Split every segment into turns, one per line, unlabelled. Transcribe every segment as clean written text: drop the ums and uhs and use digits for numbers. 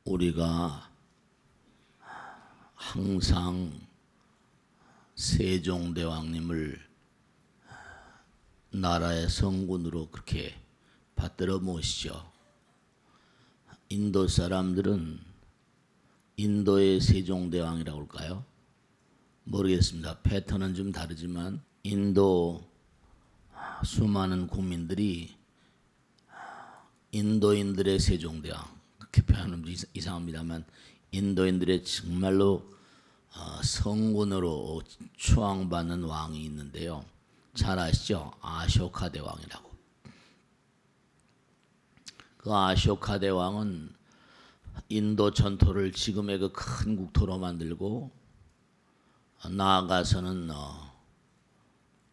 우리가 항상 세종대왕님을 나라의 성군으로 그렇게 받들어 모시죠. 인도 사람들은 인도의 세종대왕이라고 할까요? 모르겠습니다. 패턴은 좀 다르지만 인도 수많은 국민들이 인도인들의 세종대왕, 그렇게 표현하면 이상합니다만 인도인들의 정말로 성군으로 추앙받는 왕이 있는데요. 잘 아시죠? 아쇼카 대왕이라고. 그 아쇼카 대왕은 인도 전토를 지금의 그 큰 국토로 만들고 나아가서는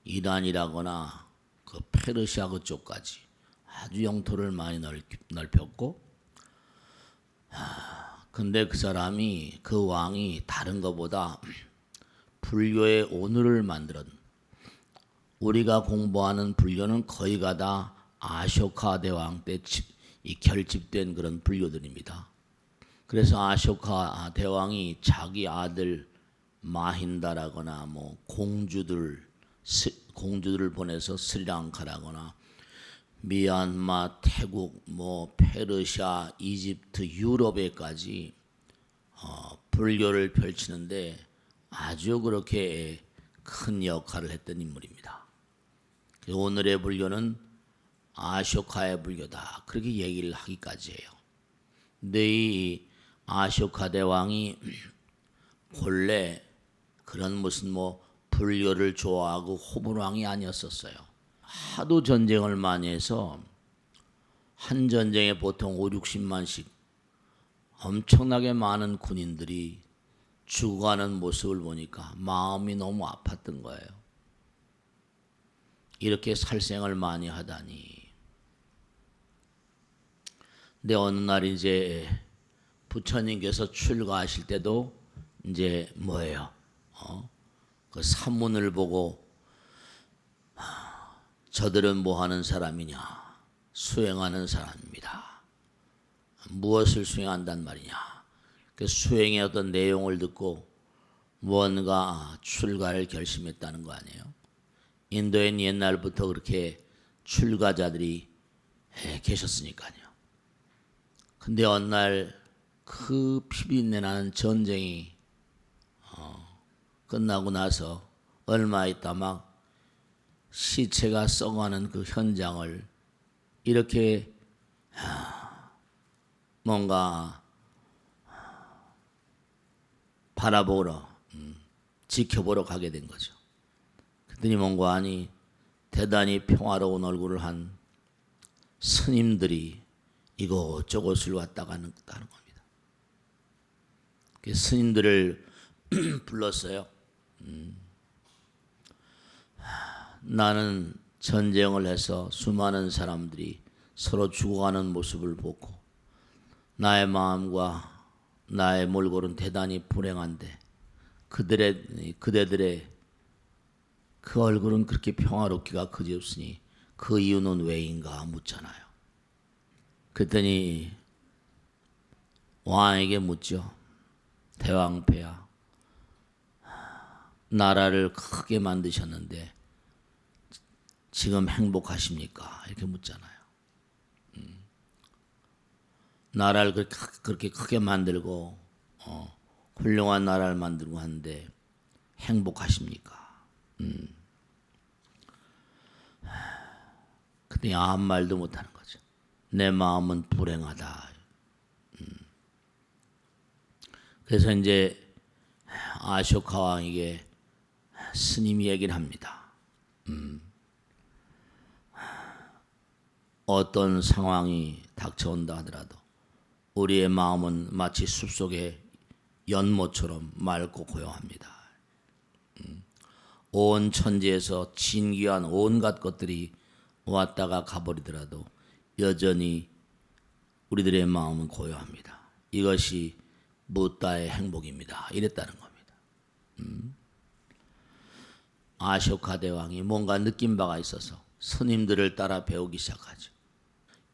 이란이라거나 그 페르시아 그쪽까지 아주 영토를 많이 넓혔고, 근데 그 사람이, 그 왕이 다른 것보다 불교의 오늘을 만들었. 우리가 공부하는 불교는 거의가 다 아쇼카 대왕 때 이 결집된 그런 불교들입니다. 그래서 아쇼카 대왕이 자기 아들 마힌다라거나 뭐 공주들을 보내서 스리랑카라거나 미얀마, 태국, 뭐 페르시아, 이집트, 유럽에까지 불교를 펼치는데 아주 그렇게 큰 역할을 했던 인물입니다. 오늘의 불교는 아쇼카의 불교다, 그렇게 얘기를 하기까지 해요. 근데 이 아쇼카 대왕이 본래 그런 무슨 뭐 불교를 좋아하고 호불왕이 아니었었어요. 하도 전쟁을 많이 해서 한 전쟁에 보통 5, 60만씩 엄청나게 많은 군인들이 죽어가는 모습을 보니까 마음이 너무 아팠던 거예요. 이렇게 살생을 많이 하다니. 근데 어느 날 이제 부처님께서 출가하실 때도 이제 뭐예요? 그 산문을 보고 저들은 뭐 하는 사람이냐? 수행하는 사람입니다. 무엇을 수행한단 말이냐? 그 수행의 어떤 내용을 듣고 무언가 출가를 결심했다는 거 아니에요? 인도엔 옛날부터 그렇게 출가자들이 계셨으니까요. 근데 어느 날 그 피비린내 나는 전쟁이 끝나고 나서 얼마 있다 막 시체가 썩어가는 그 현장을 이렇게 뭔가 바라보러 지켜보러 가게 된 거죠. 그랬더니 뭔가 아니 대단히 평화로운 얼굴을 한 스님들이 이곳저곳을 왔다 가는 겁니다. 그 스님들을 불렀어요. 나는 전쟁을 해서 수많은 사람들이 서로 죽어가는 모습을 보고 나의 마음과 나의 몰골은 대단히 불행한데 그대들의 그 얼굴은 그렇게 평화롭기가 그지없으니 그 이유는 왜인가 묻잖아요. 그랬더니 왕에게 묻죠. 대왕폐하, 나라를 크게 만드셨는데 지금 행복하십니까? 이렇게 묻잖아요. 나라를 그렇게 크게 만들고 훌륭한 나라를 만들고 하는데 행복하십니까? 근데 아무 말도 못하는 거죠. 내 마음은 불행하다. 그래서 이제 아쇼카 왕에게 스님이 얘기를 합니다. 어떤 상황이 닥쳐온다 하더라도 우리의 마음은 마치 숲속의 연못처럼 맑고 고요합니다. 온 천지에서 진귀한 온갖 것들이 왔다가 가버리더라도 여전히 우리들의 마음은 고요합니다. 이것이 무다의 행복입니다. 이랬다는 겁니다. 아쇼카 대왕이 뭔가 느낀 바가 있어서 스님들을 따라 배우기 시작하죠.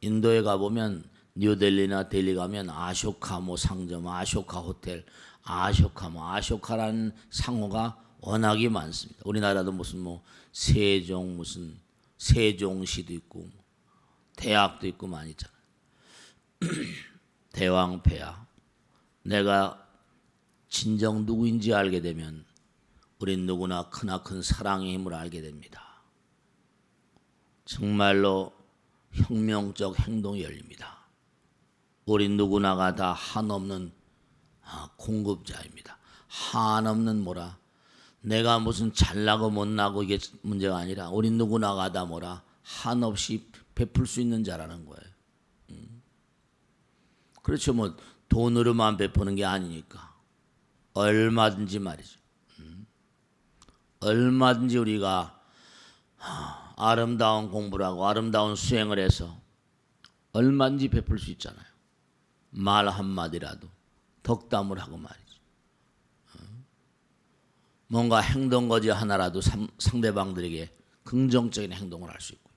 인도에 가보면 뉴델리나 델리 가면 아쇼카 뭐 상점, 아쇼카 호텔, 아쇼카 뭐 아쇼카라는 상호가 워낙이 많습니다. 우리나라도 무슨 뭐 세종 무슨 세종시도 있고 대학도 있고 많이 있잖아요. 대왕폐하. 내가 진정 누구인지 알게 되면 우린 누구나 크나큰 사랑의 힘을 알게 됩니다. 정말로 혁명적 행동이 열립니다. 우린 누구나가 다 한없는 공급자입니다. 한없는 뭐라 내가 무슨 잘나고 못나고 이게 문제가 아니라 우린 누구나가 다 뭐라 한없이 베풀 수 있는 자라는 거예요. 그렇죠. 뭐 돈으로만 베푸는 게 아니니까 얼마든지 말이죠. 얼마든지 우리가 아름다운 공부를 하고 아름다운 수행을 해서 얼마든지 베풀 수 있잖아요. 말 한마디라도 덕담을 하고 말이죠. 뭔가 행동거지 하나라도 상대방들에게 긍정적인 행동을 할 수 있고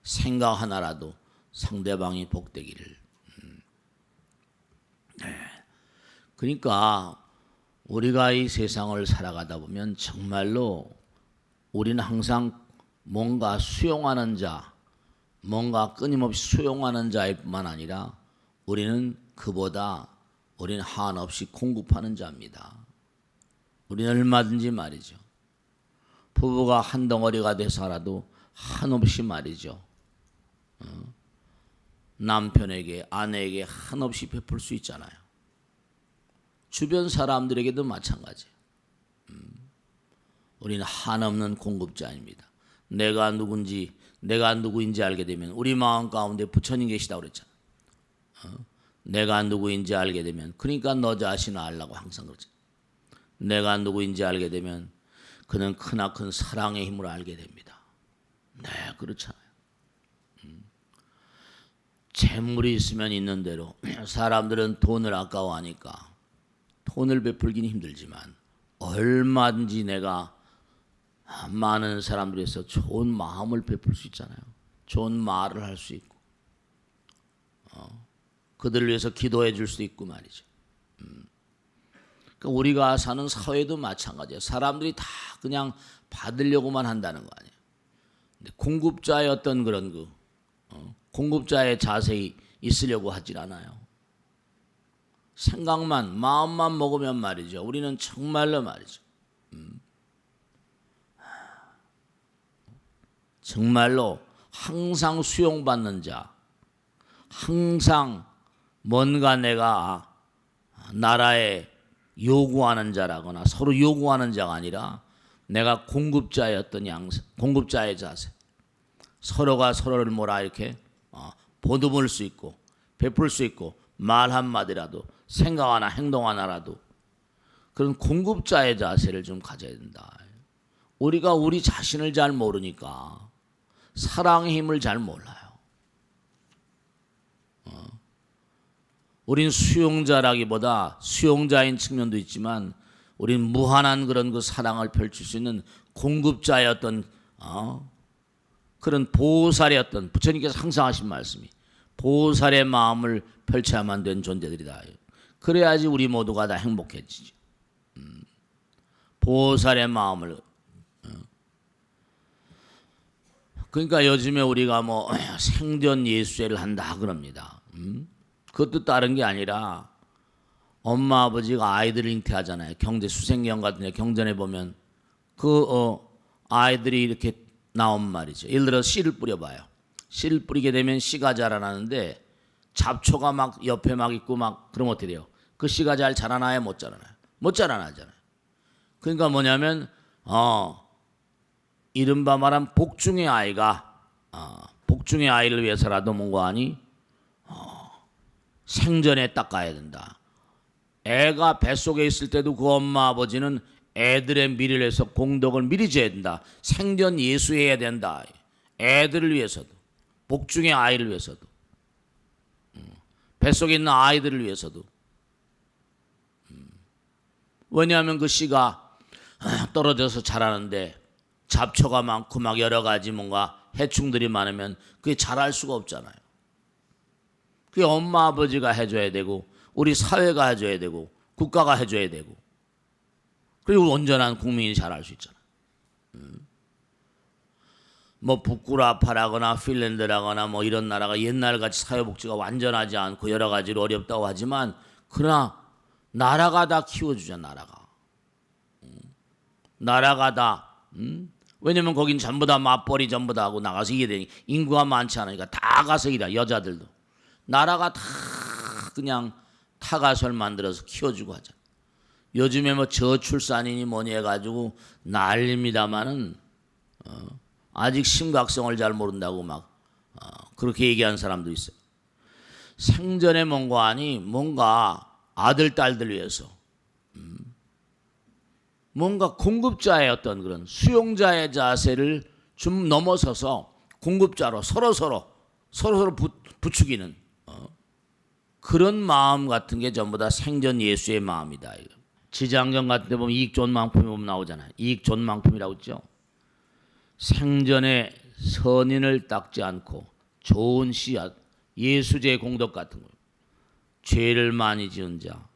생각 하나라도 상대방이 복되기를. 그러니까 우리가 이 세상을 살아가다 보면 정말로 우리는 항상 뭔가 수용하는 자, 뭔가 끊임없이 수용하는 자일 뿐만 아니라 우리는 우리는 한없이 공급하는 자입니다. 우리는 얼마든지 말이죠. 부부가 한 덩어리가 돼서라도 한없이 말이죠. 남편에게 아내에게 한없이 베풀 수 있잖아요. 주변 사람들에게도 마찬가지예요. 우리는 한없는 공급자입니다. 내가 누구인지 알게 되면 우리 마음 가운데 부처님 계시다고 그랬잖아요. 내가 누구인지 알게 되면 그러니까 너 자신을 알라고 항상 그러잖아요. 내가 누구인지 알게 되면 그는 크나큰 사랑의 힘을 알게 됩니다. 네, 그렇잖아요. 재물이 있으면 있는 대로 사람들은 돈을 아까워하니까 돈을 베풀기는 힘들지만 얼마든지 내가 많은 사람들에서 좋은 마음을 베풀 수 있잖아요. 좋은 말을 할 수 있고 그들을 위해서 기도해 줄 수 있고 말이죠. 그러니까 우리가 사는 사회도 마찬가지예요. 사람들이 다 그냥 받으려고만 한다는 거 아니에요. 근데 공급자의 어떤 그런 공급자의 자세히 있으려고 하질 않아요. 생각만 마음만 먹으면 말이죠. 우리는 정말로 말이죠. 정말로 항상 수용받는 자, 항상 뭔가 내가 나라에 요구하는 자라거나 서로 요구하는 자가 아니라 내가 공급자의 어떤 공급자의 자세, 서로가 서로를 이렇게 보듬을 수 있고 베풀 수 있고 말 한마디라도 생각 하나 행동 하나라도 그런 공급자의 자세를 좀 가져야 된다. 우리가 우리 자신을 잘 모르니까 사랑의 힘을 잘 몰라요. 우린 수용자라기보다 수용자인 측면도 있지만 우린 무한한 그런 그 사랑을 펼칠 수 있는 공급자의 어떤 그런 보살의 어떤 부처님께서 항상 하신 말씀이 보살의 마음을 펼쳐야만 된 존재들이다. 그래야지 우리 모두가 다 행복해지죠. 보살의 마음을 그러니까 요즘에 우리가 뭐 생전 예수제를 한다 그럽니다. 그것도 다른 게 아니라 엄마 아버지가 아이들을 잉태하잖아요. 경제 수생경 같은 데 경전에 보면 아이들이 이렇게 나온 말이죠. 예를 들어 씨를 뿌려봐요. 씨를 뿌리게 되면 씨가 자라나는데 잡초가 막 옆에 막 있고 막 그러면 어떻게 돼요? 그 씨가 잘 자라나요? 못 자라나요? 못 자라나잖아요. 그러니까 뭐냐면 이른바 말한 복중의 아이가 복중의 아이를 위해서라도 뭔가 하니 생전에 닦아야 된다. 애가 뱃속에 있을 때도 그 엄마 아버지는 애들의 미래를 위해서 공덕을 미리 져야 된다. 생전 예수해야 된다. 애들을 위해서도 복중의 아이를 위해서도 뱃속에 있는 아이들을 위해서도. 왜냐하면 그 씨가 떨어져서 자라는데 잡초가 많고 막 여러 가지 뭔가 해충들이 많으면 그게 자랄 수가 없잖아요. 그게 엄마 아버지가 해줘야 되고 우리 사회가 해줘야 되고 국가가 해줘야 되고 그리고 온전한 국민이 잘할 수 있잖아. 뭐 북구라파라거나 핀란드라거나 뭐 이런 나라가 옛날같이 사회복지가 완전하지 않고 여러 가지로 어렵다고 하지만 그러나 나라가 다 키워주잖아. 나라가 다 왜냐면 거긴 전부 다 맞벌이 전부 다 하고 나가서 일해야 되니 인구가 많지 않으니까 다 가서 일해. 여자들도 나라가 다 그냥 타가설 만들어서 키워주고 하잖아. 요즘에 뭐 저출산이니 뭐니 해가지고 난립니다마는 아직 심각성을 잘 모른다고 막 그렇게 얘기하는 사람도 있어요. 생전에 뭔가 아들 딸들 위해서 뭔가 공급자의 어떤 그런 수용자의 자세를 좀 넘어서서 공급자로 서로 부추기는 그런 마음 같은 게 전부 다 생전 예수의 마음이다. 지장전 같은 데 보면 이익존망품이 보면 나오잖아요. 이익존망품이라고 했죠. 생전에 선인을 닦지 않고 좋은 씨앗, 예수제 공덕 같은 거, 죄를 많이 지은 자,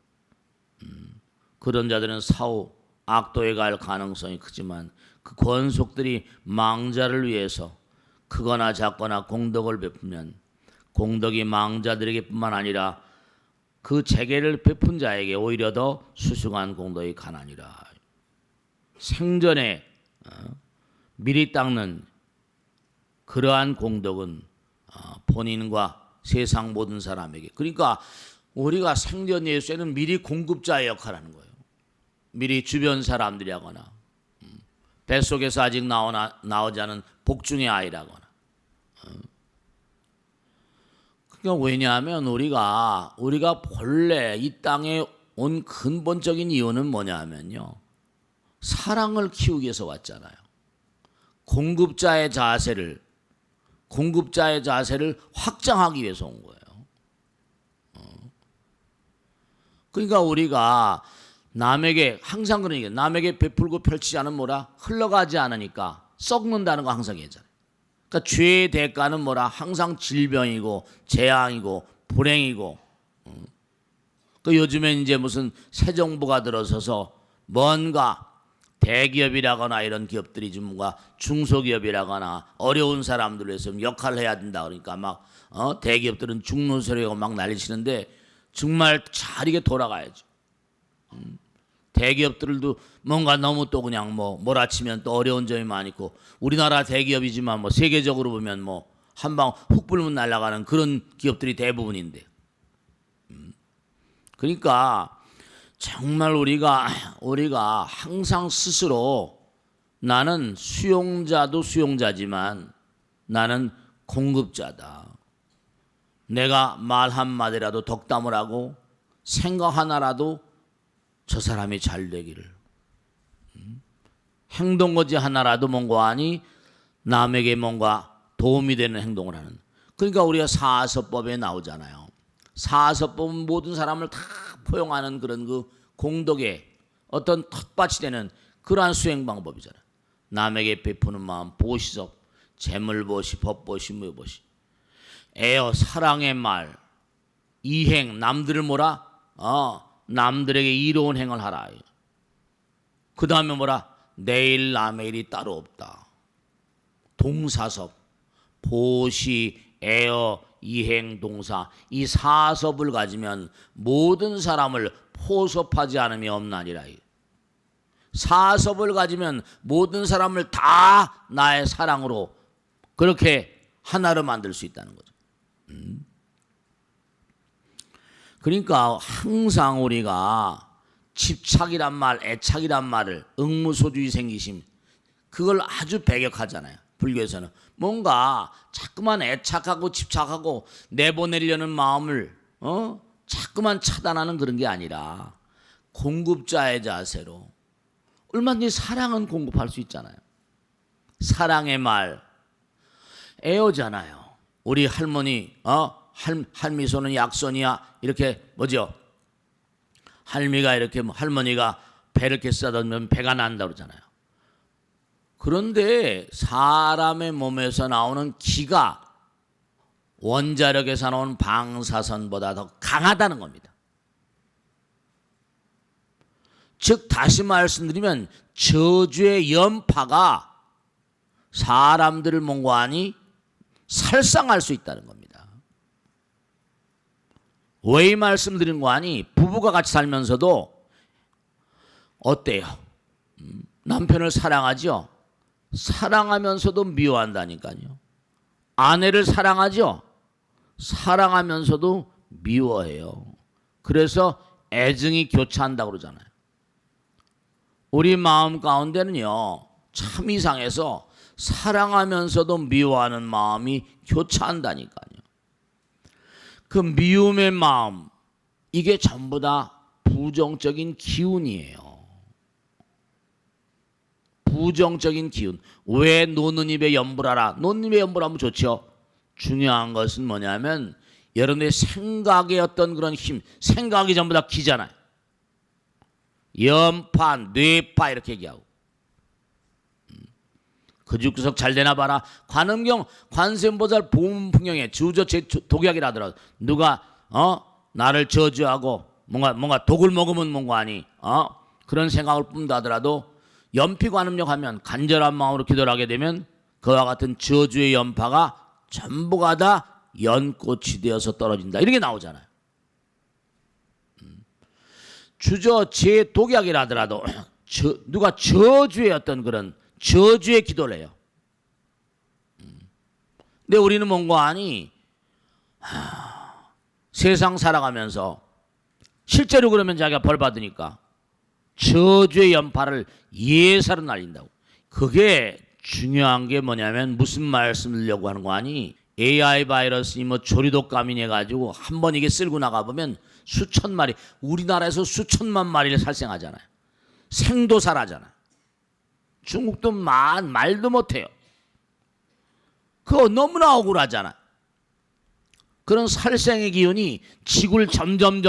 그런 자들은 사후 악도에 갈 가능성이 크지만 그 권속들이 망자를 위해서 크거나 작거나 공덕을 베푸면 공덕이 망자들에게뿐만 아니라 그 재계를 베푼 자에게 오히려 더 수승한 공덕이 가나니라. 생전에 미리 닦는 그러한 공덕은 본인과 세상 모든 사람에게, 그러니까 우리가 생전 예수에는 미리 공급자의 역할을 하는 거예요. 미리 주변 사람들이 하거나 뱃속에서 아직 나오지 않은 복중의 아이라거나. 그러니까 왜냐하면 우리가 본래 이 땅에 온 근본적인 이유는 뭐냐면요, 사랑을 키우기 위해서 왔잖아요. 공급자의 자세를 확장하기 위해서 온 거예요. 그러니까 우리가 남에게 항상 그러니까 남에게 베풀고 펼치지 않으면 뭐라 흘러가지 않으니까 썩는다는 거 항상 얘기하잖아요. 그러니까 죄의 대가는 뭐라 항상 질병이고 재앙이고 불행이고. 그 요즘에 이제 무슨 새 정부가 들어서서 뭔가 대기업이라거나 이런 기업들이 좀 뭔가 중소기업이라거나 어려운 사람들을 위해서 역할을 해야 된다 그러니까 막 대기업들은 죽는 소리하고 막 난리치는데 정말 잘 이게 돌아가야죠. 대기업들도 뭔가 너무 또 그냥 뭐 몰아치면 또 어려운 점이 많이 있고 우리나라 대기업이지만 뭐 세계적으로 보면 뭐 한 방 훅 불면 날아가는 그런 기업들이 대부분인데 그러니까 정말 우리가 항상 스스로 나는 수용자도 수용자지만 나는 공급자다. 내가 말 한마디라도 덕담을 하고 생각 하나라도 저 사람이 잘 되기를, 행동거지 하나라도 뭔가 하니 남에게 뭔가 도움이 되는 행동을 하는. 그러니까 우리가 사서법에 나오잖아요. 사서법은 모든 사람을 다 포용하는 그런 그 공덕의 어떤 텃밭이 되는 그러한 수행 방법이잖아요. 남에게 베푸는 마음, 보시섭, 재물보시, 법보시, 무보시, 애어, 사랑의 말, 이행, 남들을 뭐라? 남들에게 이로운 행을 하라. 그 다음에 뭐라? 내일 남의 일이 따로 없다. 동사섭, 보시, 애어, 이행, 동사, 이 사섭을 가지면 모든 사람을 포섭하지 않음이 없나니라. 사섭을 가지면 모든 사람을 다 나의 사랑으로 그렇게 하나로 만들 수 있다는 거죠. 그러니까 항상 우리가 집착이란 말, 애착이란 말을 응무소주의 생기심, 그걸 아주 배격하잖아요. 불교에서는 뭔가 자꾸만 애착하고 집착하고 내보내려는 마음을 자꾸만 차단하는 그런 게 아니라 공급자의 자세로 얼마든지 사랑은 공급할 수 있잖아요. 사랑의 말, 애어잖아요. 우리 할머니, 할미손은 약손이야. 이렇게 뭐죠? 할미가 이렇게 할머니가 배를 이렇게 쓰다듬으면 배가 난다 그러잖아요. 그런데 사람의 몸에서 나오는 기가 원자력에서 나온 방사선보다 더 강하다는 겁니다. 즉 다시 말씀드리면 저주의 연파가 사람들을 몽고하니 살상할 수 있다는 겁니다. 왜 이 말씀드린 거 아니? 부부가 같이 살면서도 어때요? 남편을 사랑하죠? 사랑하면서도 미워한다니까요. 아내를 사랑하죠? 사랑하면서도 미워해요. 그래서 애증이 교차한다고 그러잖아요. 우리 마음 가운데는요, 참 이상해서 사랑하면서도 미워하는 마음이 교차한다니까요. 그 미움의 마음, 이게 전부 다 부정적인 기운이에요. 부정적인 기운. 왜 노는 입에 염불하라? 노는 입에 염불하면 좋죠. 중요한 것은 뭐냐면 여러분의 생각의 어떤 그런 힘, 생각이 전부 다 기잖아요. 연파, 뇌파 이렇게 얘기하고. 그 집구석 잘 되나 봐라. 관음경 관세음보살 보문풍경에 주저제 독약이라 하더라도 누가 나를 저주하고 뭔가 독을 먹으면 뭔가 아니 그런 생각을 뿜다 하더라도 연피관음력 하면 간절한 마음으로 기도를 하게 되면 그와 같은 저주의 연파가 전부가 다 연꽃이 되어서 떨어진다. 이렇게 나오잖아요. 주저 제 독약이라 하더라도 누가 저주의 어떤 그런 저주의 기도를 해요. 근데 우리는 뭔가 아니 세상 살아가면서 실제로 그러면 자기가 벌 받으니까 저주의 연파를 예사로 날린다고. 그게 중요한 게 뭐냐면 무슨 말씀을 드리려고 하는 거 아니? AI 바이러스니 뭐 조류독감이니 해가지고 한번 이게 쓸고 나가보면 수천 마리, 우리나라에서 수천만 마리를 살생하잖아요. 생도살하잖아요. 중국도 말도 못해요. 그거 너무나 억울하잖아. 그런 살생의 기운이 지구를 점점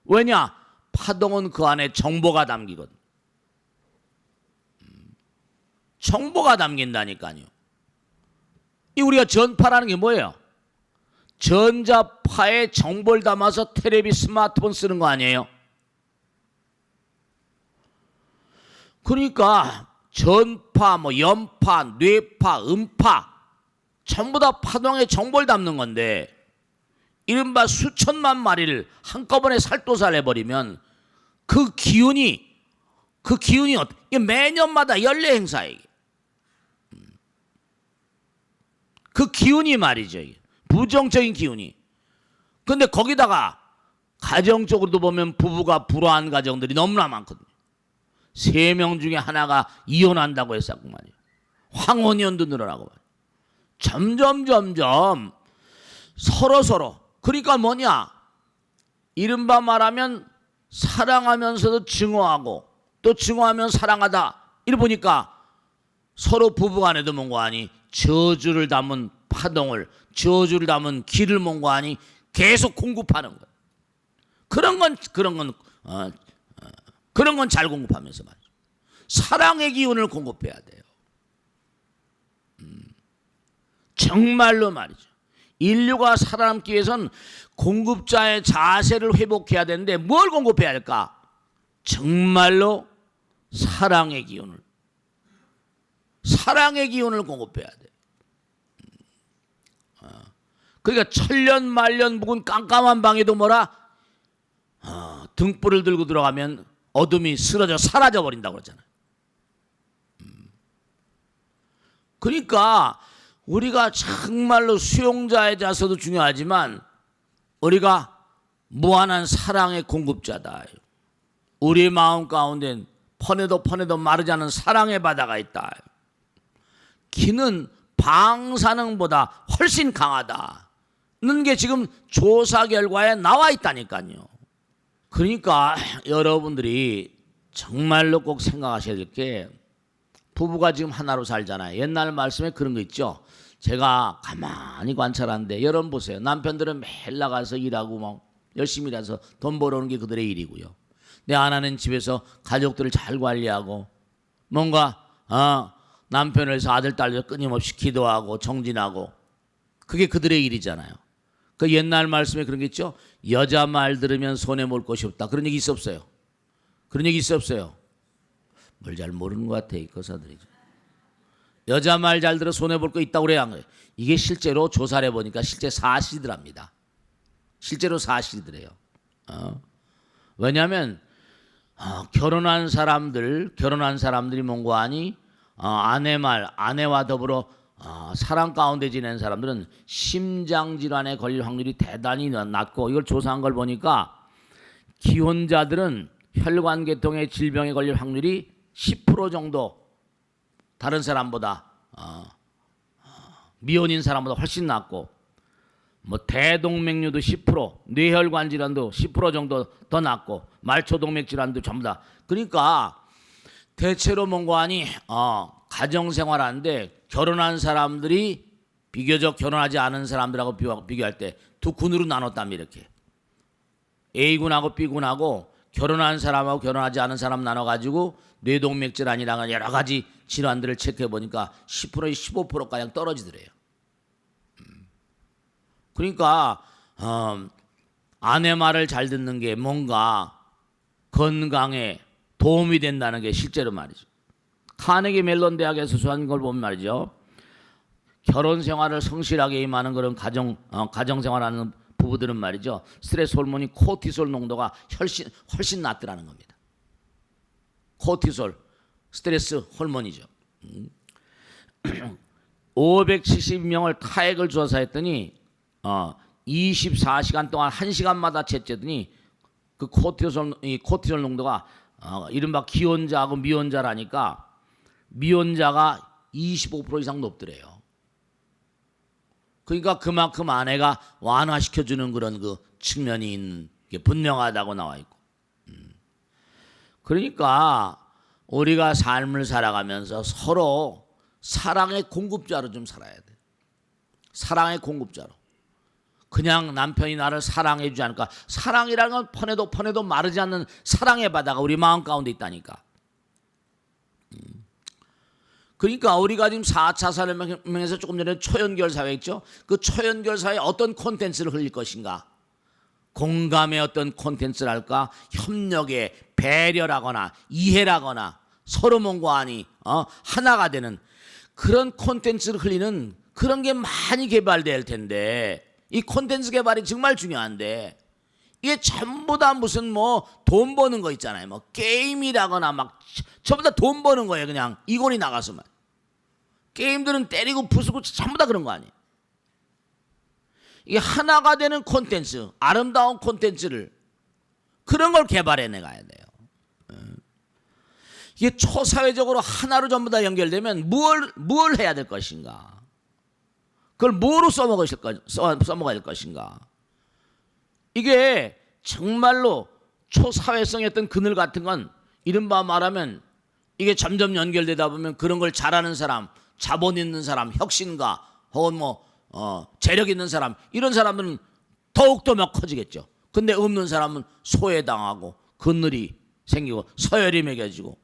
왜냐? 파동은 그 안에 정보가 담기거든. 정보가 담긴다니까요. 이 우리가 전파라는 게 뭐예요? 전자파에 정보를 담아서 텔레비 스마트폰 쓰는 거 아니에요? 그러니까 전파, 연파, 뇌파, 음파 전부 다 파동에 정보를 담는 건데 이른바 수천만 마리를 한꺼번에 살도살 해버리면 그 기운이 매년마다 연례 행사예요. 그 기운이 말이죠. 부정적인 기운이. 근데 거기다가 가정적으로도 보면 부부가 불화한 가정들이 너무나 많거든요. 3명 중에 하나가 이혼한다고 했었고 말이에요. 황혼이혼도 늘어나고 말이에요. 점점 서로 그러니까 뭐냐? 이른바 말하면 사랑하면서도 증오하고 또 증오하면 사랑하다. 이래 보니까 서로 부부간에도 뭔가 하니 저주를 담은 파동을 저주를 담은 길을 뭔가 하니 계속 공급하는 거예요. 그런 건 잘 공급하면서 말이죠. 사랑의 기운을 공급해야 돼요. 정말로 말이죠. 인류가 살아남기 위해선 공급자의 자세를 회복해야 되는데 뭘 공급해야 할까? 정말로 사랑의 기운을 공급해야 돼. 그러니까 천년만년 묵은 깜깜한 방에도 등불을 들고 들어가면 어둠이 쓰러져 사라져 버린다고 그러잖아요. 그러니까 우리가 정말로 수용자의 자세도 중요하지만 우리가 무한한 사랑의 공급자다. 우리 마음 가운데 퍼내도 마르지 않은 사랑의 바다가 있다. 기는 방사능보다 훨씬 강하다는 게 지금 조사 결과에 나와 있다니까요. 그러니까 여러분들이 정말로 꼭 생각하셔야 될 게 부부가 지금 하나로 살잖아요. 옛날 말씀에 그런 거 있죠. 제가 가만히 관찰하는데 여러분 보세요. 남편들은 매일 나가서 일하고 열심히 일해서 돈 벌어오는 게 그들의 일이고요. 내 아내는 집에서 가족들을 잘 관리하고 뭔가 남편을 위해서 아들 딸들 끊임없이 기도하고 정진하고 그게 그들의 일이잖아요. 그 옛날 말씀에 그런 게 있죠. 여자 말 들으면 손해 볼 것이 없다. 그런 얘기 있어 없어요? 그런 얘기 있어 없어요? 뭘 잘 모르는 것 같아 이 거사들이. 여자 말 잘 들어 손해 볼 거 있다고 그래야 한 거예요. 이게 실제로 조사를 해보니까 실제 사실이더랍니다. 실제로 사실이더래요. 왜냐하면 결혼한 사람들이 뭔가 하니 아내와 더불어 사랑 가운데 지낸 사람들은 심장질환에 걸릴 확률이 대단히 낮고, 이걸 조사한 걸 보니까 기혼자들은 혈관계통의 질병에 걸릴 확률이 10% 정도 다른 사람보다 미혼인 사람보다 훨씬 낮고, 뭐 대동맥류도 10%, 뇌혈관 질환도 10% 정도 더 낮고, 말초동맥 질환도 전부 다. 그러니까 대체로 뭔가 하니 가정생활하는데 결혼한 사람들이 비교적 결혼하지 않은 사람들하고 비교할 때 두 군으로 나눴답니다. 이렇게 A군하고 B군하고 결혼한 사람하고 결혼하지 않은 사람 나눠가지고 뇌동맥 질환이랑 여러 가지 질환들을 체크해 보니까 10%에 15%가량 떨어지더래요. 그러니까 아내 말을 잘 듣는 게 뭔가 건강에 도움이 된다는 게 실제로 말이죠. 카네기 멜론 대학에서 수한 걸 보면 말이죠. 결혼 생활을 성실하게 임하는 그런 가정 생활하는 부부들은 말이죠. 스트레스 호르몬이 코티솔 농도가 훨씬 낮더라는 겁니다. 코티솔 스트레스 호르몬이죠. 570명을 타액을 조사했더니 24시간 동안 1시간마다 채취했더니 그 코티솔 농도가 이른바 기혼자하고 미혼자라니까 미혼자가 25% 이상 높더래요. 그러니까 그만큼 아내가 완화시켜주는 그런 그 측면이 있는 게 분명하다고 나와 있고. 그러니까 우리가 삶을 살아가면서 서로 사랑의 공급자로 좀 살아야 돼. 사랑의 공급자로. 그냥 남편이 나를 사랑해 주지 않을까. 사랑이라는 건 퍼내도 마르지 않는 사랑의 바다가 우리 마음 가운데 있다니까. 그러니까 우리가 지금 4차 산업혁명에서 조금 전에 초연결 사회 있죠. 그 초연결 사회에 어떤 콘텐츠를 흘릴 것인가. 공감의 어떤 콘텐츠를 할까. 협력에 배려라거나 이해라거나 서로 뭔가 하니 하나가 되는 그런 콘텐츠를 흘리는 그런 게 많이 개발될 텐데, 이 콘텐츠 개발이 정말 중요한데 이게 전부 다 무슨 뭐 돈 버는 거 있잖아요. 뭐 게임이라거나 막 전부 다 돈 버는 거예요. 그냥 이권이 나가서만. 게임들은 때리고 부수고 전부 다 그런 거 아니에요. 이게 하나가 되는 콘텐츠, 아름다운 콘텐츠를 그런 걸 개발해 나가야 돼요. 이게 초사회적으로 하나로 전부 다 연결되면 뭘 해야 될 것인가? 그걸 뭐로 써먹어야 될 것인가? 이게 정말로 초사회성의 그늘 같은 건 이른바 말하면 이게 점점 연결되다 보면 그런 걸 잘하는 사람, 자본 있는 사람, 혁신가 혹은 재력 있는 사람, 이런 사람들은 더욱더 막 커지겠죠. 근데 없는 사람은 소외당하고 그늘이 생기고 서열이 매겨지고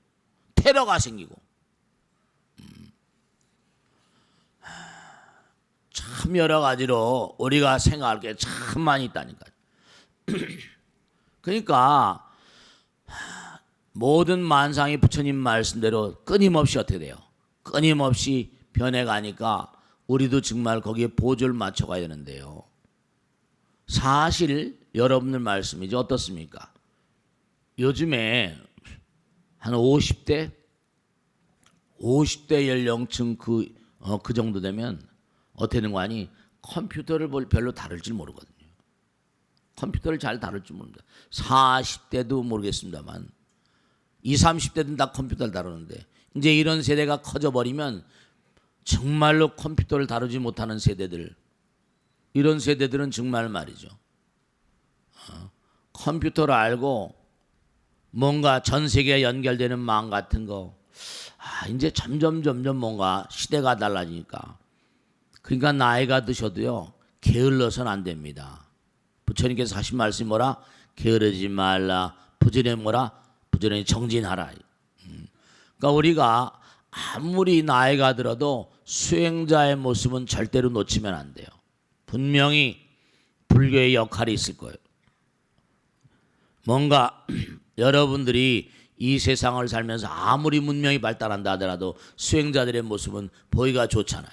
테러가 생기고 참 여러 가지로 우리가 생각할 게 참 많이 있다니까요. 그러니까 모든 만상이 부처님 말씀대로 끊임없이 어떻게 돼요? 끊임없이 변해가니까 우리도 정말 거기에 보조를 맞춰가야 되는데요. 사실 여러분들 말씀이죠. 어떻습니까? 요즘에 한 50대 연령층 그 정도 되면 어떻게 되는 거 아니? 컴퓨터를 별로 다룰 줄 모르거든요. 컴퓨터를 잘 다룰 줄 모릅니다. 40대도 모르겠습니다만 20, 30대는 다 컴퓨터를 다루는데 이제 이런 세대가 커져버리면 정말로 컴퓨터를 다루지 못하는 세대들, 이런 세대들은 정말 말이죠. 컴퓨터를 알고 뭔가 전 세계에 연결되는 마음 같은 거, 이제 점점 뭔가 시대가 달라지니까. 그러니까 나이가 드셔도요 게을러서는 안 됩니다. 부처님께서 하신 말씀이 뭐라? 게으르지 말라. 부지런히 정진하라. 그러니까 우리가 아무리 나이가 들어도 수행자의 모습은 절대로 놓치면 안 돼요. 분명히 불교의 역할이 있을 거예요. 뭔가 여러분들이 이 세상을 살면서 아무리 문명이 발달한다 하더라도 수행자들의 모습은 보기가 좋잖아요.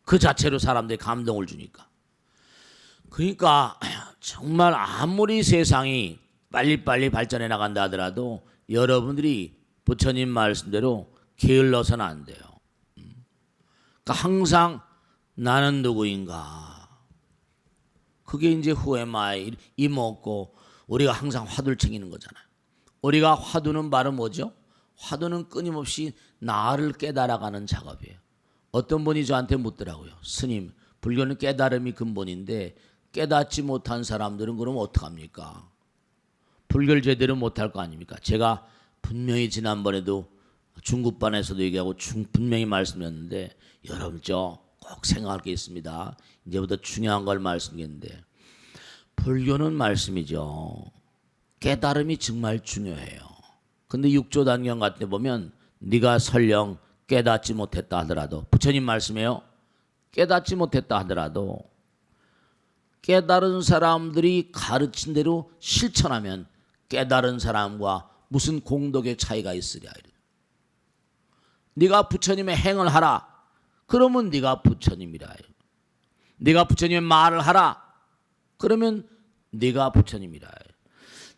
그 자체로 사람들이 감동을 주니까. 그러니까 정말 아무리 세상이 빨리빨리 발전해 나간다 하더라도 여러분들이 부처님 말씀대로 게을러서는 안 돼요. 그러니까 항상 나는 누구인가. 그게 이제 who am I 이먹고 우리가 항상 화두를 챙기는 거잖아요. 우리가 화두는 바로 뭐죠? 화두는 끊임없이 나를 깨달아가는 작업이에요. 어떤 분이 저한테 묻더라고요. 스님, 불교는 깨달음이 근본인데 깨닫지 못한 사람들은 그럼 어떡합니까? 불교를 제대로 못할 거 아닙니까? 제가 분명히 지난번에도 중국반에서도 얘기하고 분명히 말씀드렸는데 여러분 저 꼭 생각할 게 있습니다. 이제부터 중요한 걸 말씀드리는데 불교는 말씀이죠. 깨달음이 정말 중요해요. 근데 육조단경 같은 데 보면 네가 설령 깨닫지 못했다 하더라도 부처님 말씀이에요. 깨닫지 못했다 하더라도 깨달은 사람들이 가르친 대로 실천하면 깨달은 사람과 무슨 공덕의 차이가 있으랴. 네가 부처님의 행을 하라. 그러면 네가 부처님이라. 네가 부처님의 말을 하라. 그러면 네가 부처님이라.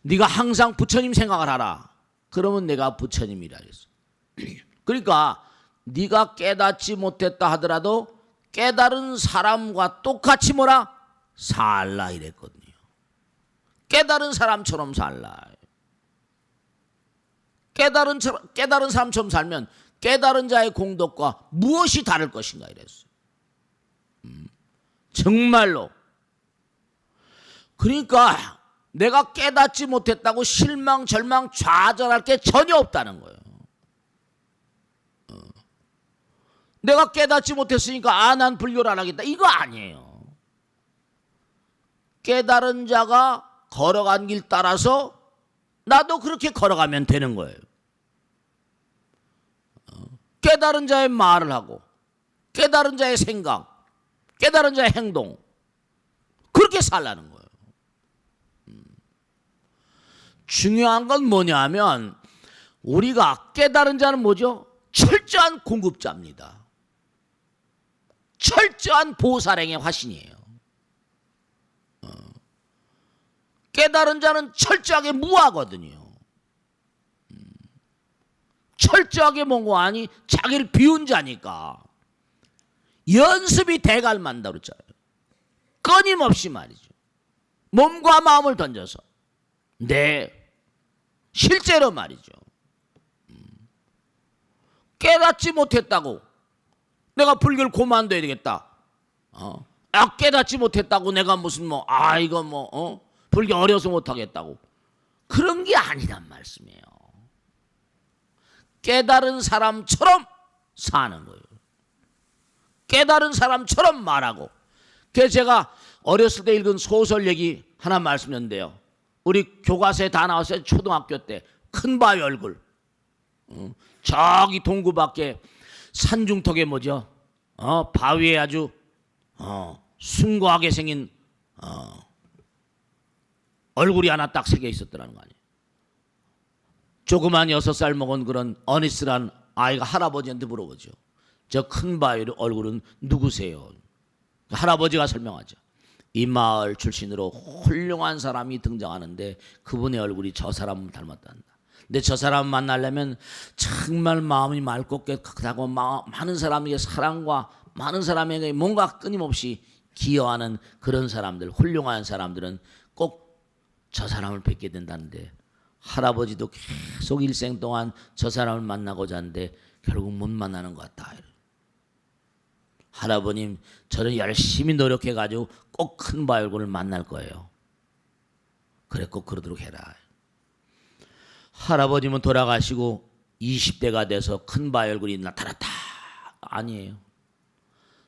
네가 항상 부처님 생각을 하라. 그러면 내가 부처님이라 했어. 그러니까 네가 깨닫지 못했다 하더라도 깨달은 사람과 똑같이 뭐라? 살라 이랬거든요. 깨달은 사람처럼 살라. 깨달은 사람처럼 살면 깨달은 자의 공덕과 무엇이 다를 것인가 이랬어요. 정말로. 그러니까 내가 깨닫지 못했다고 실망, 절망, 좌절할 게 전혀 없다는 거예요. 내가 깨닫지 못했으니까 난 불교를 안 하겠다. 이거 아니에요. 깨달은 자가 걸어간 길 따라서 나도 그렇게 걸어가면 되는 거예요. 깨달은 자의 말을 하고 깨달은 자의 생각, 깨달은 자의 행동 그렇게 살라는 거예요. 중요한 건 뭐냐면 우리가 깨달은 자는 뭐죠? 철저한 공급자입니다. 철저한 보살행의 화신이에요. 깨달은 자는 철저하게 무하거든요. 철저하게 뭔가 아니 자기를 비운 자니까 연습이 대갈만다 그랬잖아요. 끊임없이 말이죠. 몸과 마음을 던져서 실제로 말이죠. 깨닫지 못했다고 내가 불교를 고만둬야 되겠다. 깨닫지 못했다고 내가 무슨 불교 어려서 못하겠다고 그런 게 아니란 말씀이에요. 깨달은 사람처럼 사는 거예요. 깨달은 사람처럼 말하고. 그래서 제가 어렸을 때 읽은 소설 얘기 하나 말씀드렸는데요. 우리 교과서에 다 나왔어요. 초등학교 때 큰 바위 얼굴. 저기 동구 밖에 산중턱에 뭐죠? 바위에 아주 숭고하게 생긴 얼굴이 하나 딱 새겨 있었더라는 거 아니에요. 조그만 6살 먹은 그런 어니스란 아이가 할아버지한테 물어보죠. 저 큰 바위 얼굴은 누구세요? 할아버지가 설명하죠. 이 마을 출신으로 훌륭한 사람이 등장하는데 그분의 얼굴이 저 사람 닮았단다. 근데 저 사람 만나려면 정말 마음이 맑고 깨끗하고 많은 사람에게 사랑과 많은 사람에게 뭔가 끊임없이 기여하는 그런 사람들, 훌륭한 사람들은 꼭 저 사람을 뵙게 된다는데 할아버지도 계속 일생 동안 저 사람을 만나고자 하는데 결국 못 만나는 것 같다. 할아버님 저는 열심히 노력해가지고 꼭 큰 바위 얼굴을 만날 거예요. 그래 꼭 그러도록 해라. 할아버님은 돌아가시고 20대가 돼서 큰 바위 얼굴이 나타났다. 아니에요.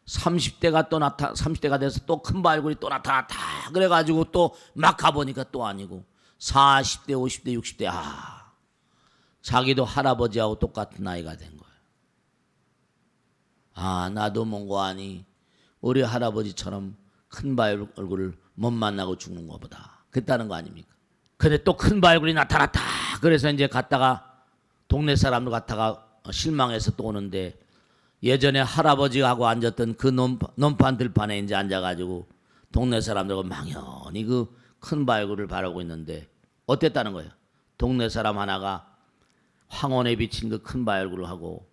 30대가 돼서 또 큰 바위 얼굴이 또 나타났다. 그래가지고 또 막 가보니까 또 아니고 40대, 50대, 60대 자기도 할아버지하고 똑같은 나이가 된 거예요. 나도 뭔가 아니 우리 할아버지처럼 큰 바위 얼굴을 못 만나고 죽는 것보다 그랬다는 거 아닙니까? 근데 또 큰 바위 얼굴이 나타났다. 그래서 이제 갔다가 동네 사람들 갔다가 실망해서 또 오는데 예전에 할아버지하고 앉았던 그 논판 들판에 이제 앉아가지고 동네 사람들과 망연히 그 큰 바위 얼굴을 바라보고 있는데 어땠다는 거예요? 동네 사람 하나가 황혼에 비친 그 큰 바위 얼굴을 하고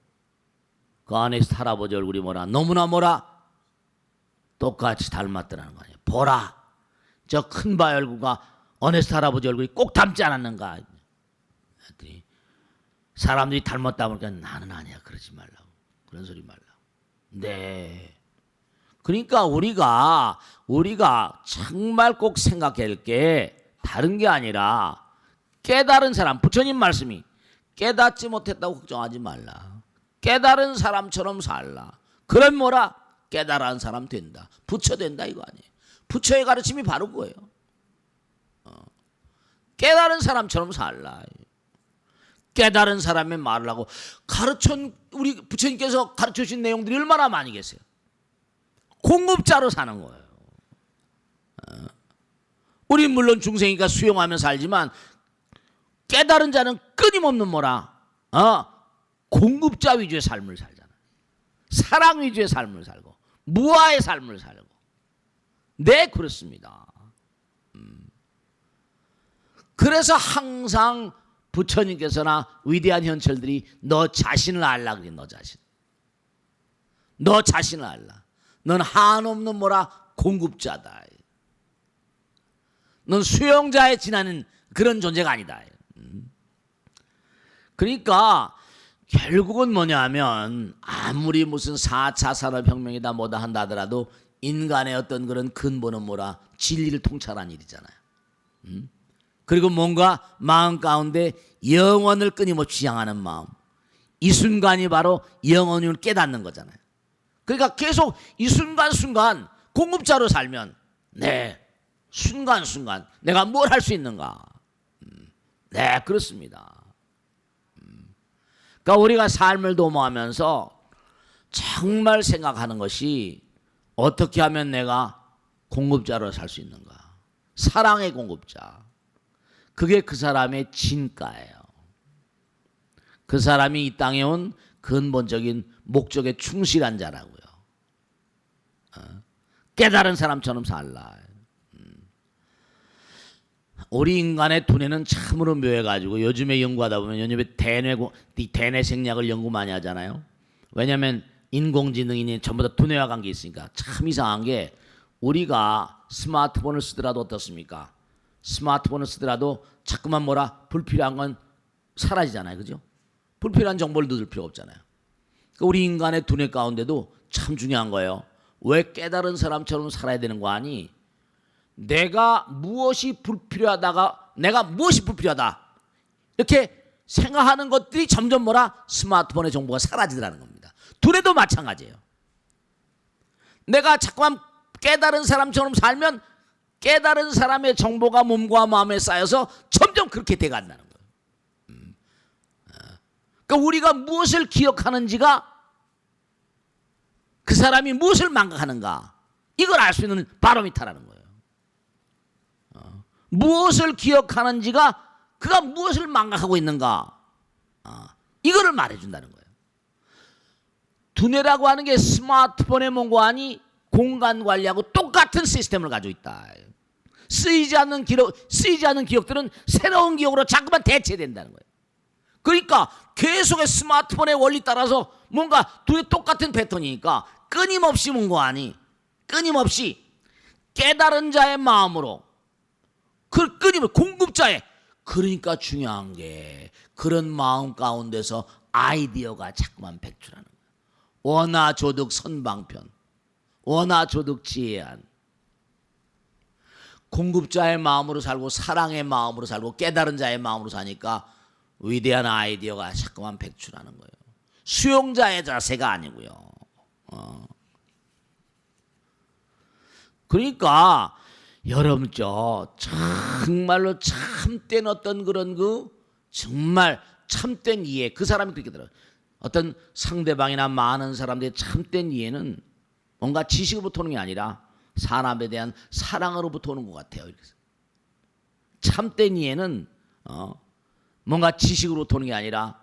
그 안에 할아버지 얼굴이 뭐라 너무나 뭐라 똑같이 닮았더라는 거예요. 보라 저 큰 바위 얼굴과 어네스트 할아버지 얼굴이 꼭 닮지 않았는가. 사람들이 닮았다 보니까 나는 아니야 그러지 말라고 그런 소리 말라고. 네. 그러니까 우리가 정말 꼭 생각해야 할 게 다른 게 아니라 깨달은 사람, 부처님 말씀이 깨닫지 못했다고 걱정하지 말라. 깨달은 사람처럼 살라. 그럼 뭐라? 깨달은 사람 된다. 부처 된다 이거 아니에요. 부처의 가르침이 바로 그거예요. 깨달은 사람처럼 살라. 깨달은 사람의 말을 하고 우리 부처님께서 가르쳐 주신 내용들이 얼마나 많이 계세요. 공급자로 사는 거예요. 우리 물론 중생이니까 수용하며 살지만 깨달은 자는 끊임없는 뭐라 공급자 위주의 삶을 살잖아. 사랑 위주의 삶을 살고 무아의 삶을 살고. 네 그렇습니다. 그래서 항상 부처님께서나 위대한 현철들이 너 자신을 알라 그래. 너 자신을 알라. 넌 한없는 뭐라 공급자다. 넌 수용자에 지나는 그런 존재가 아니다. 그러니까 결국은 뭐냐면 아무리 무슨 4차 산업혁명이다 뭐다 한다 하더라도 인간의 어떤 그런 근본은 뭐라 진리를 통찰한 일이잖아요. 그리고 뭔가 마음 가운데 영원을 끊임없이 향하는 마음, 이 순간이 바로 영원을 깨닫는 거잖아요. 그러니까 계속 이 순간순간 공급자로 살면 네 순간순간 내가 뭘 할 수 있는가. 네 그렇습니다. 그러니까 우리가 삶을 도모하면서 정말 생각하는 것이 어떻게 하면 내가 공급자로 살 수 있는가. 사랑의 공급자. 그게 그 사람의 진가예요. 그 사람이 이 땅에 온 근본적인 목적에 충실한 자라고요. 깨달은 사람처럼 살라. 우리 인간의 두뇌는 참으로 묘해가지고 요즘에 연구하다 보면 요즘에 대뇌 생략을 연구 많이 하잖아요. 왜냐하면 인공지능이 전부 다 두뇌와 관계 있으니까. 참 이상한 게 우리가 스마트폰을 쓰더라도 어떻습니까? 스마트폰을 쓰더라도 자꾸만 뭐라 불필요한 건 사라지잖아요. 그죠? 불필요한 정보를 넣을 필요가 없잖아요. 그러니까 우리 인간의 두뇌 가운데도 참 중요한 거예요. 왜 깨달은 사람처럼 살아야 되는 거 아니? 내가 무엇이 불필요하다 이렇게 생각하는 것들이 점점 뭐라 스마트폰의 정보가 사라지더라는 겁니다. 두뇌도 마찬가지예요. 내가 자꾸만 깨달은 사람처럼 살면 깨달은 사람의 정보가 몸과 마음에 쌓여서 점점 그렇게 돼간다는 거예요. 그러니까 우리가 무엇을 기억하는지가 그 사람이 무엇을 망각하는가 이걸 알 수 있는 바로미터라는 거예요. 무엇을 기억하는지가 그가 무엇을 망각하고 있는가 이거를 말해준다는 거예요. 두뇌라고 하는 게 스마트폰의 뭔가 아니 공간 관리하고 똑같은 시스템을 가지고 있다. 쓰이지 않는 기억들은 새로운 기억으로 자꾸만 대체된다는 거예요. 그러니까 계속의 스마트폰의 원리 따라서 뭔가 두뇌 똑같은 패턴이니까 끊임없이 뭔가 아니 끊임없이 깨달은 자의 마음으로 그 끊임을 공급자의 그러니까 중요한 게 그런 마음 가운데서 아이디어가 자꾸만 배출하는 거예요. 원하조득 선방편, 원하조득 지혜한 공급자의 마음으로 살고 사랑의 마음으로 살고 깨달은 자의 마음으로 사니까 위대한 아이디어가 자꾸만 배출하는 거예요. 수용자의 자세가 아니고요. 그러니까 여러분 정말로 참된 어떤 그런 정말 참된 이해 그 사람이 그렇게 들어요. 어떤 상대방이나 많은 사람들의 참된 이해는 뭔가 지식으로부터 오는 게 아니라 사람에 대한 사랑으로부터 오는 것 같아요. 참된 이해는 뭔가 지식으로부터 오는 게 아니라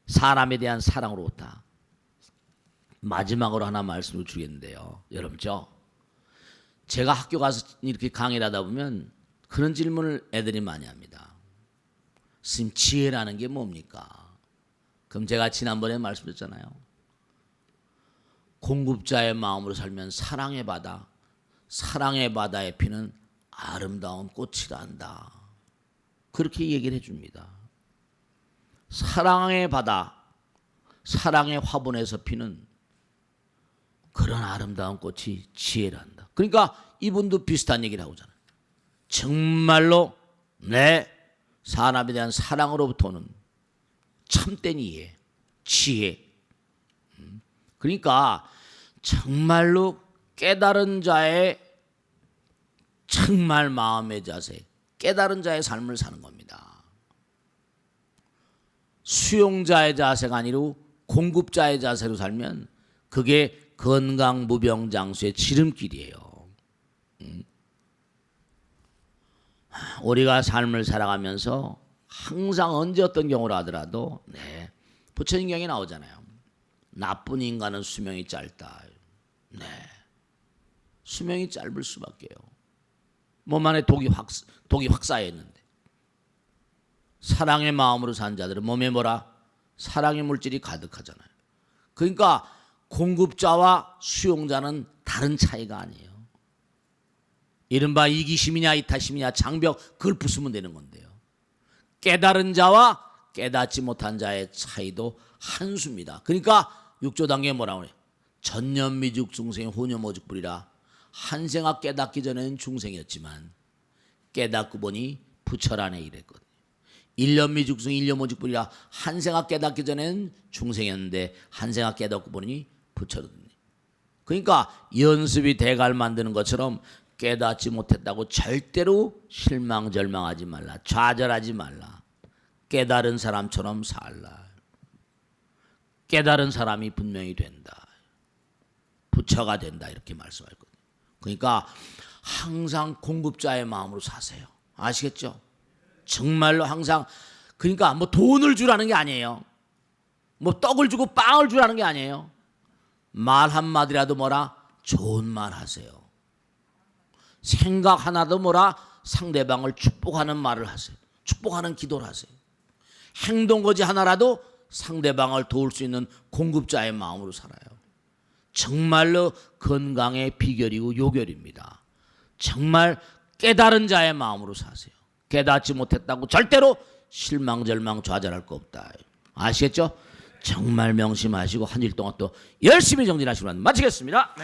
사람에 대한 사랑으로부터. 마지막으로 하나 말씀을 드리겠는데요. 여러분죠. 제가 학교 가서 이렇게 강의를 하다 보면 그런 질문을 애들이 많이 합니다. 스님, 지혜라는 게 뭡니까? 그럼 제가 지난번에 말씀드렸잖아요. 공급자의 마음으로 살면 사랑의 바다, 사랑의 바다에 피는 아름다운 꽃이라 한다. 그렇게 얘기를 해줍니다. 사랑의 바다, 사랑의 화분에서 피는 그런 아름다운 꽃이 지혜란다. 그러니까 이분도 비슷한 얘기를 하고잖아요. 정말로 내 사람에 대한 사랑으로부터 오는 참된 이해, 지혜. 그러니까 정말로 깨달은 자의 정말 마음의 자세, 깨달은 자의 삶을 사는 겁니다. 수용자의 자세가 아니라 공급자의 자세로 살면 그게 건강 무병장수의 지름길이에요. 우리가 삶을 살아가면서 항상 언제 어떤 경우를 하더라도 부처님 경에 나오잖아요. 나쁜 인간은 수명이 짧다. 수명이 짧을 수밖에요. 몸 안에 독이 확 쌓여 있는데 사랑의 마음으로 산 자들은 몸에 뭐라? 사랑의 물질이 가득하잖아요. 그러니까 공급자와 수용자는 다른 차이가 아니에요. 이른바 이기심이냐 이타심이냐 장벽 그걸 부수면 되는 건데요. 깨달은 자와 깨닫지 못한 자의 차이도 한수입니다. 그러니까 육조 단계에 뭐라고 그래요? 전년미죽 중생 호녀모죽불이라. 한생아 깨닫기 전에는 중생이었지만 깨닫고 보니 부처란에 이랬거든요. 일년미죽중 일년모죽불이라. 한생아 깨닫기 전에는 중생이었는데 한생아 깨닫고 보니 부처거든요. 그러니까 연습이 대가를 만드는 것처럼 깨닫지 못했다고 절대로 실망절망하지 말라. 좌절하지 말라. 깨달은 사람처럼 살라. 깨달은 사람이 분명히 된다. 부처가 된다. 이렇게 말씀하거든요. 그러니까 항상 공급자의 마음으로 사세요. 아시겠죠? 정말로 항상. 그러니까 뭐 돈을 주라는 게 아니에요. 뭐 떡을 주고 빵을 주라는 게 아니에요. 말 한마디라도 뭐라? 좋은 말 하세요. 생각 하나도 뭐라? 상대방을 축복하는 말을 하세요. 축복하는 기도를 하세요. 행동거지 하나라도 상대방을 도울 수 있는 공급자의 마음으로 살아요. 정말로 건강의 비결이고 요결입니다. 정말 깨달은 자의 마음으로 사세요. 깨닫지 못했다고 절대로 실망절망 좌절할 거 없다. 아시겠죠? 정말 명심하시고 한 일 동안 또 열심히 정진하시기 바랍니다. 마치겠습니다.